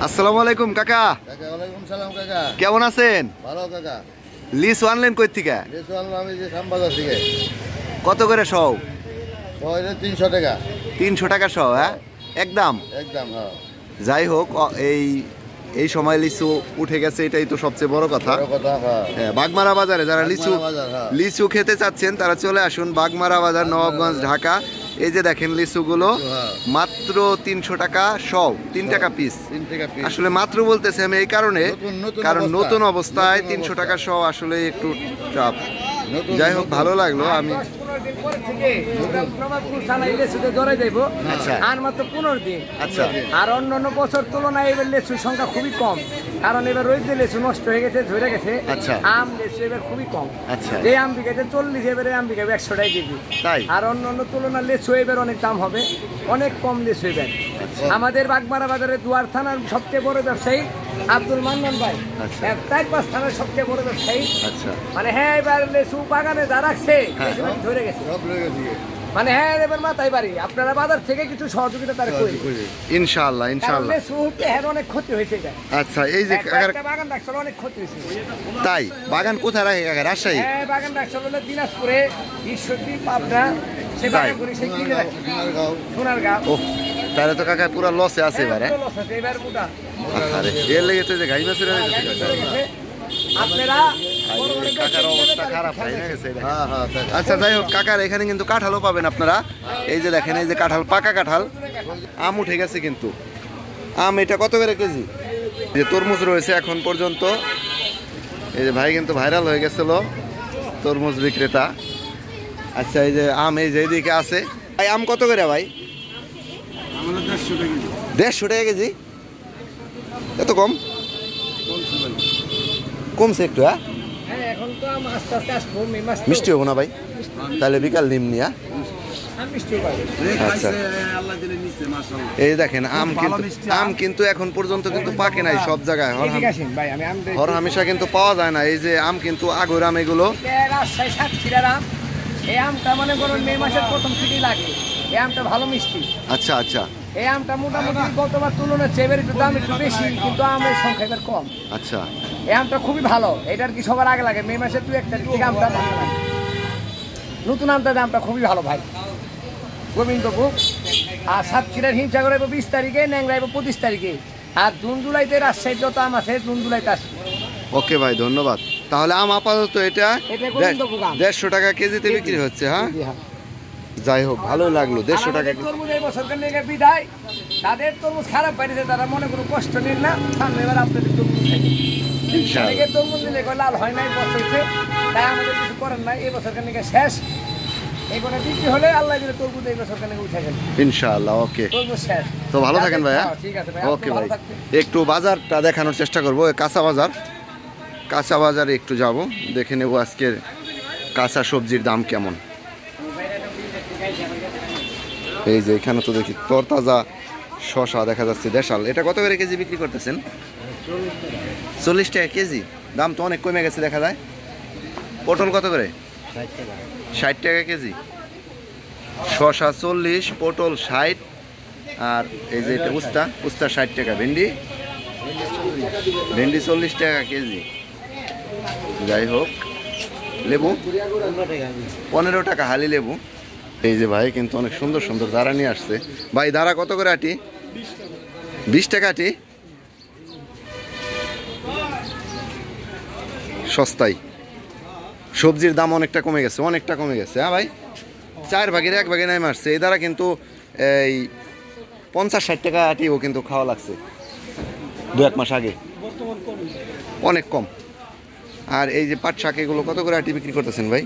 আসসালামু আলাইকুম কাকা। ওয়ালাইকুম সালাম কাকা। কেমন আছেন? ভালো কাকা। লিচু আনলেন কই থেকে? লিচু আনলাম আমি যে শ্যামবাজার থেকে। কত করে সব? 300 টাকা। 300 টাকা সব? হ্যাঁ, একদম একদম। হ্যাঁ, যাই হোক, এই সময় লিচু উঠে গেছে, এটাই তো সবচেয়ে বড় কথা। হ্যাঁ, বাগমারা বাজারে যারা লিচু খেতে চাচ্ছেন তারা চলে আসুন বাগমারা বাজার, নবাবগঞ্জ, ঢাকা। এই যে দেখেন লিচুগুলো মাত্র 300 টাকা সব, 3 টাকা পিস। আসলে মাত্র বলতেছে আমি এই কারণে, কারণ নতুন অবস্থায় 300 টাকা সব আসলে একটু চাপ। যাই হোক, ভালো লাগলো। আমি আচ্ছা, আর অন্যান্য বছর তুলনায় এবার লেচুর সংখ্যা খুবই কম, কারণ এবার রোদে লেচু নষ্ট হয়ে গেছে, ঝরে গেছে। আম লেচু এবার খুবই কম। যে আম বিঘাতে 40, এবারে আম বিঘাবে 100 টাকা কেজি। আর অন্যান্য তুলনায় লেচু এবার অনেক দাম হবে, অনেক কম লেচু এবার। আমাদের বাগমারা বাজারে দুয়ার থানার সবচেয়ে বড় ব্যবসায়ী আব্দুল মান্নান ভাই, 4-5 থানার সবচেয়ে বড় ব্যবসায়ী। মানে হ্যাঁ, এবার লেচু বাগানে যা রাখছে ধরে গেছে, মানে হ্যাঁ এবার মাথায় বাড়ি। আপনারা বাজার থেকে কিছু সহযোগিতা তার করি ইনশাআল্লাহ। লেচু হ্যাঁ অনেক ক্ষতি হয়েছে। আচ্ছা, এই যে বাগান রাখছিল অনেক ক্ষতি হয়েছে। তাই বাগান কোথায় রাখে কাকা? রাজশাহী? হ্যাঁ, বাগান রাখছিল দিনাজপুরে, ঈশ্বরদী, পাবনা। সে বাগান করে সেই কিনে রাখছে সোনারগাঁও। ও, তাহলে তো কাকা পুরো লসে আছে এবারে। এবার মোটা আরে এর লেগে তো যে গাই মাছের আপনারা কাকার অবস্থা খারাপ হয়ে গেছে। আচ্ছা, যাই হোক, কাকার এখানে কিন্তু কাঁঠালও পাবেন আপনারা। এই যে দেখেন, এই যে কাঁঠাল, পাকা কাঁঠাল। আম উঠে গেছে কিন্তু। আম এটা কত করে কেজি? যে তরমুজ রয়েছে এখন পর্যন্ত। এই যে ভাই কিন্তু ভাইরাল হয়ে গেছিল, তরমুজ বিক্রেতা। আচ্ছা, এই যে আম, এই যে এইদিকে আছে। ভাই আম কত করে ভাই? 150 টাকা কেজি। এত কম? কমছে একটু। হ্যাঁ, মিষ্টি হবো না ভাই? তাহলে বিকাল নিমনি। আচ্ছা, এই দেখেন আম কিন্তু এখন পর্যন্ত কিন্তু পাকে নাই সব জায়গায়। হরহামেশা কিন্তু পাওয়া যায় না। এই যে আম কিন্তু আগর আম, এগুলো এই আমটা মানে মে মাসের প্রথম থেকেই লাগে। এই আমটা ভালো মিষ্টি। আচ্ছা আচ্ছা। এই আমটা মোটামুটি গতবার তুলনায় চেয়ে একটু দাম একটু বেশি, কিন্তু আমের সংখ্যা এবার কম। আচ্ছা, এই আমটা খুবই ভালো। এটার কি সবার আগে লাগে? মে মাসের 2-1 তারিখ থেকে আমটা ভালো লাগে। নতুন আমটা দামটা খুবই ভালো ভাই, গোবিন্দভোগ। আর সাতক্ষীরার হিমসাগর আইব 20 তারিখে, ন্যাংরা আইব 25 তারিখে। আর জুন জুলাইতে রাজশাহীর যত আম আছে জুন জুলাইতে আসবে। ওকে ভাই, ধন্যবাদ। তাহলে আম আপাতত এটা 150 টাকা কেজিতে বিক্রি হচ্ছে। হ্যাঁ, যাই হোক, ভালো লাগলো। 150 টাকা। তরমুজ এই বছর থেকে বিদায়। তাদের তরমুজ খারাপ পাইছে, তারা মনে কোনো কষ্ট নেন না। সামনে এবার আপনাদের তরমুজ খাইবে ইনশাআল্লাহ। তরমুজ নিলে লাল হয় নাই, বছরছে, তাই আমাদের কিছু করেন নাই। এই বছর থেকে শেষ। এগুলো বিক্রি হলে আল্লাহ দিলে তরমুজ এই বছর থেকে উঠে গেল ইনশাআল্লাহ। ওকে, তরমুজ শেষ। তো ভালো থাকেন ভাই। ঠিক আছে ভাই। ওকে ভাই, একটু বাজারটা দেখানোর চেষ্টা করবো। কাঁচা বাজার, কাঁচা বাজারে একটু যাব, দেখে নেব আজকের কাঁচা সবজির দাম কেমন। এই যে এখানে তো দেখি তরতাজা শশা দেখা যাচ্ছে, দেশাল। এটা কত করে কেজি বিক্রি করতেছেন? 40 টাকা কেজি। দাম তো অনেক কমে গেছে দেখা যায়। পটল কত করে? 60 টাকা কেজি। শশা 40, পটল 60। আর এই যে এটা উস্তা 60 টাকা। ভেন্ডি 40 টাকা কেজি। যাই হোক, লেবু 15 টাকা হালি লেবু। এই যে ভাই কিন্তু অনেক সুন্দর সুন্দর দাঁড়া নিয়ে আসছে। ভাই দাঁড়া কত করে আটি? 20 টাকা আটি। সস্তায় সবজির দাম অনেকটা কমে গেছে, অনেকটা কমে গেছে। হ্যাঁ ভাই, 4 ভাগের 1 ভাগে নেমে আসছে। এই দ্বারা কিন্তু এই 50-60 টাকা আটিও কিন্তু খাওয়া লাগছে 2-1 মাস আগে, অনেক কম। আর এই যে পাট শাক, এগুলো কত করে আটি বিক্রি করতেছেন ভাই?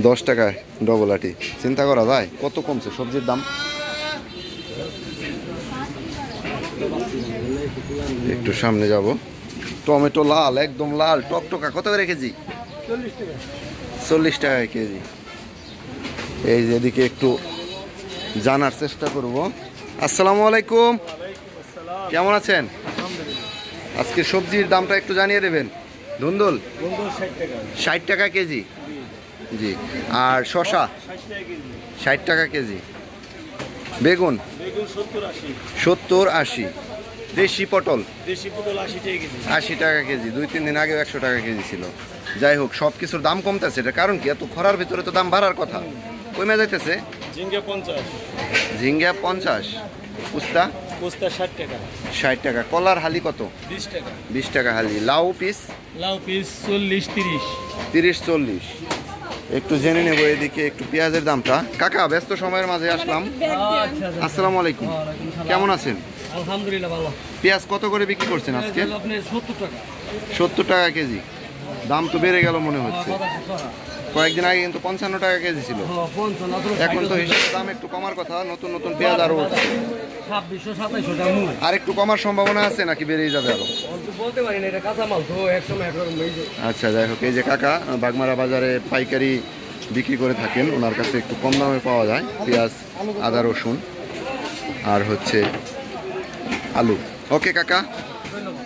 10 টাকায় ডবল আটি। চিন্তা করা যায় কত কমছে সবজির দাম। একটু সামনে যাব। টমেটো লাল, একদম লাল টকটকা, কত করে কেজি? 40 টাকা কেজি। এই যে এদিকে একটু জানার চেষ্টা করব। আসসালামু আলাইকুম, কেমন আছেন? আজকে সবজির দামটা একটু জানিয়ে দেবেন। ধুন্দুল 60 টাকা কেজি। জি। আর শশা 60 টাকা কেজি। বেগুন 70-80 দেশি পটল 80 টাকা কেজি 2-3 দিন আগে 100 টাকা কেজি ছিল। যাই হোক সব কিছুর দাম কমতেছে, এটা কারণ কি? এত খরার ভিতরে তো দাম বাড়ার কথা, কমে যাইতেছে। ঝিঙ্গা 50, উস্তা 60 টাকা, কলার হালি কত? 20 টাকা হালি। লাউ পিস 30-40। একটু জেনে নেব এদিকে একটু পেঁয়াজের দামটা। কাকা ব্যস্ত সময়ের মাঝে আসলাম। আসসালামু আলাইকুম, কেমন আছেন? আলহামদুলিল্লাহ ভালো। পেঁয়াজ কত করে বিক্রি করছেন আজকে? আপনি 70 টাকা। 70 টাকা কেজি। দাম তো বেড়ে গেল মনে হচ্ছে। কয়েকদিন আগে কিন্তু 55 টাকা কেজি ছিল। এখন তো হিসাবে দাম একটু কমার কথা, নতুন নতুন পেঁয়াজ আরো 2600-2700 টাকা মূল। আর একটু কমার সম্ভাবনা আছে নাকি বেড়েই যাবে আরো? বলতে পারি না, এটা কাঁচা মাল তো একসময় একরকম হয়ে যায়। আচ্ছা, যাই হোক এই যে কাকা বাগমারা বাজারে পাইকারি বিক্রি করে থাকেন, ওনার কাছে একটু কম দামে পাওয়া যায় পেঁয়াজ, আদা, রসুন আর হচ্ছে আলু। ওকে কাকা,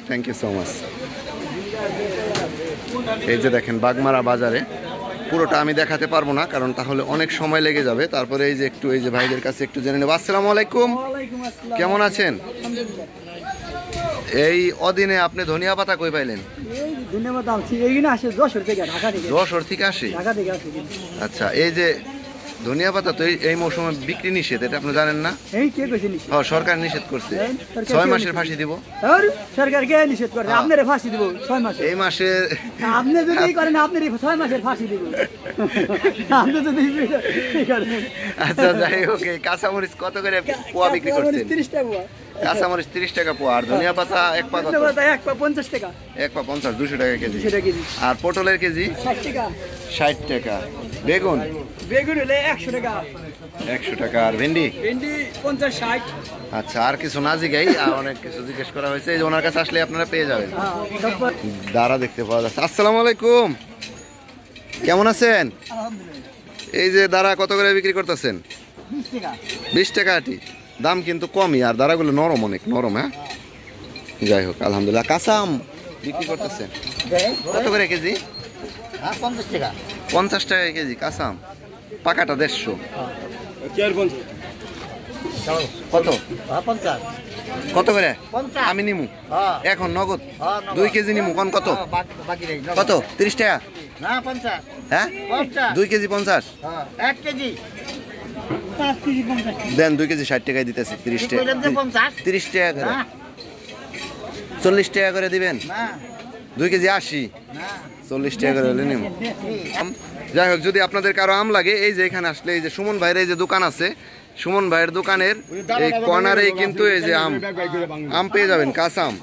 থ্যাংক ইউ সো মাচ। এই যে দেখেন বাগমারা বাজারে, পুরোটা আমি দেখাতে পারবো না কারণ তাহলে অনেক সময় লেগে যাবে। তারপরে এই যে একটু এই যে ভাইদের কাছে একটু জেনে নেব। আসসালামু আলাইকুম, কেমন আছেন? এই অদিনে আপনি ধনিয়া পাতা কই পাইলেন? যশোর থেকে আসে। আচ্ছা, এই যে ধনিয়া পাতা তো এই মৌসুমে বিক্রি নিষেধ, এটা আপনি জানেন না? সরকার নিষেধ করছে 6 মাসের ফাঁসি দিব। সরকার কে নিষেধ করে? আপনারে ফাঁসি দিব 6 মাসে। এই মাসে আপনি যদি করেন আপনার 6 মাসের ফাঁসি দিব। আপনি যদি করেন। আচ্ছা, যাই হোক এই কাঁচামরিচ কত করে পোয়া বিক্রি করছেন? 30 টাকা পোয়া। কাঁচামরিচ 30 টাকা পোয়া। আর ধনিয়া পাতা এক পা কত? এক পা 50 টাকা। এক পা 50, 200 টাকা কেজি। 200 টাকা কেজি। আর পটলের কেজি 60 টাকা। 60 টাকা। বেগুন হলে 100 টাকা। 100 টাকা। আর ভেন্ডি 50-60। আচ্ছা, আর কিছু না জিগাই, আর অনেক কিছু জিজ্ঞেস করা হয়েছে, এই যে ওনার কাছে আসলে আপনারা পেয়ে যাবেন। দাঁড়া দেখতে পাওয়া যাচ্ছে। আসসালামু আলাইকুম, কেমন আছেন? এই যে দাঁড়া কত করে বিক্রি করতেছেন? 20 টাকা। 20 টাকা আটি। দাম কিন্তু কমই, আর দাঁড়াগুলো নরম, অনেক নরম। হ্যাঁ, যাই হোক আলহামদুলিল্লাহ। কাঁচা আম বিক্রি করতেছেন কত করে কেজি? 50 টাকা। 50 টাকা কেজি কাঁচা আম। পাকাটা 150। কত? 50। কত করে? 50। আমি নিমু এখন নগদ হ্যাঁ, 2 কেজি নিমু। কোন কত? বাকি নেই। কত? 30 টাকা। না 50। হ্যাঁ 50। 2 কেজি 50। 1 কেজি 5 কেজি 50 দেন 2 কেজি 60 টাকায় দিতেছি। 30 টাকা। 30 টাকা করে। 40 টাকা করে দিবেন। না 2 কেজি 80। না 40 টাকা করে হলে নিমু। যাই হোক, যদি আপনাদের কারো আম লাগে, এই যে এখানে আসলে এই যে সুমন ভাইয়ের এই যে দোকান আছে, সুমন ভাইয়ের দোকানের এই কর্নারেই কিন্তু এই যে আম পেয়ে যাবেন, কাঁচা আম।